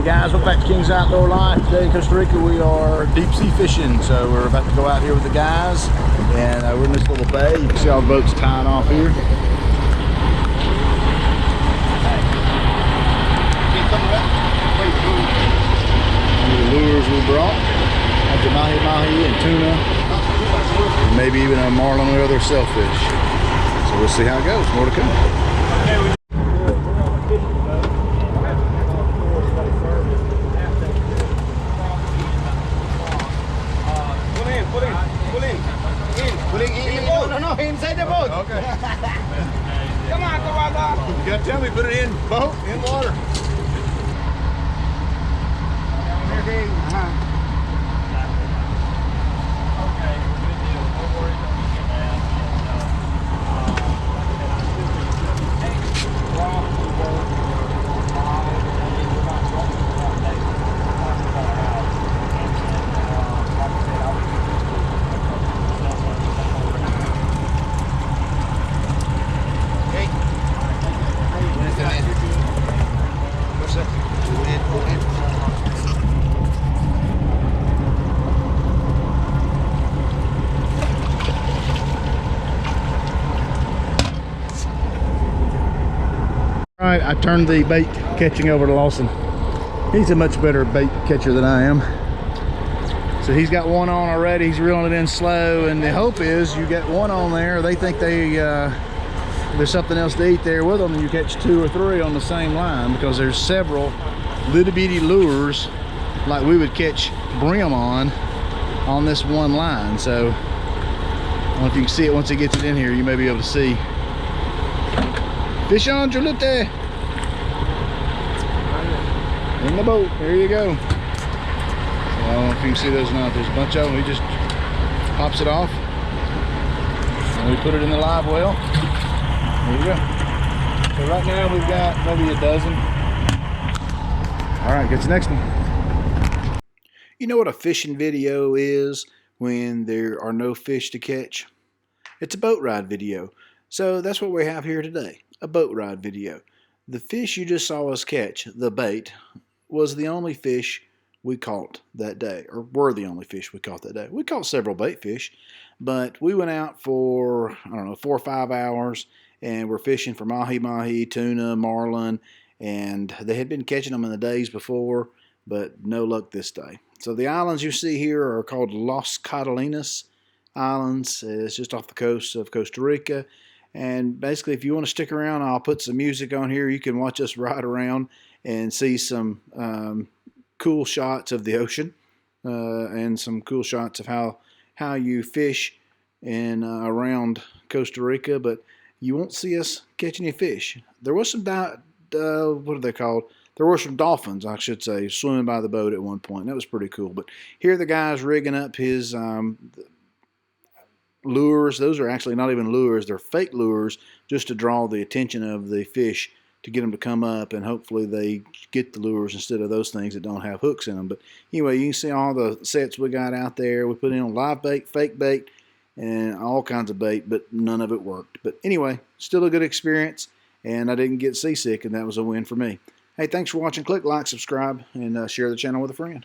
Guys, welcome back to King's Outdoor Life. Today in Costa Rica we are deep sea fishing, so we're about to go out here with the guys, and we're in this little bay. You can see all the boats tying off here. The lures we brought, the mahi and tuna, and maybe even a marlin or other sailfish. So we'll see how it goes. More to come. Inside the boat. Okay. Come on, Kawada. You gotta tell me, put it in boat, in water. Alright, I turned the bait catching over to Lawson. He's a much better bait catcher than I am. So he's got one on already. He's reeling it in slow, and the hope is you get one on there. They think there's something else to eat there with them, and you catch 2 or 3 on the same line, because there's several little bitty lures like we would catch brim on this one line. So I don't know if you can see it once he gets it in here. You may be able to see. Fish on, Julite. In the boat. There you go. So I don't know if you can see those or not. There's a bunch of them. He just pops it off, and we put it in the live well. There you go. So right now we've got maybe a dozen. All right, get the next one. You know what a fishing video is when there are no fish to catch? It's a boat ride video. So that's what we have here today. A boat ride video. The fish you just saw us catch, the bait, was the only fish we caught that day, or were the only fish we caught that day. We caught several bait fish, but we went out for, I don't know, 4 or 5 hours, and we're fishing for mahi, tuna, marlin, and they had been catching them in the days before, but no luck this day. So the islands you see here are called Las Catalinas Islands. It's just off the coast of Costa Rica. And basically, if you want to stick around, I'll put some music on here. You can watch us ride around and see some cool shots of the ocean and some cool shots of how you fish in around Costa Rica. But you won't see us catch any fish. There was some what are they called? There were some dolphins, I should say, swimming by the boat at one point. That was pretty cool. But here the guy's rigging up his lures. Those are actually not even lures. They're fake lures, just to draw the attention of the fish, to get them to come up, and hopefully they get the lures instead of those things that don't have hooks in them. But anyway, you can see all the sets we got out there. We put in live bait, fake bait, and all kinds of bait, but none of it worked. But anyway, still a good experience, and I didn't get seasick, and that was a win for me. Hey, thanks for watching. Click like, subscribe, and share the channel with a friend.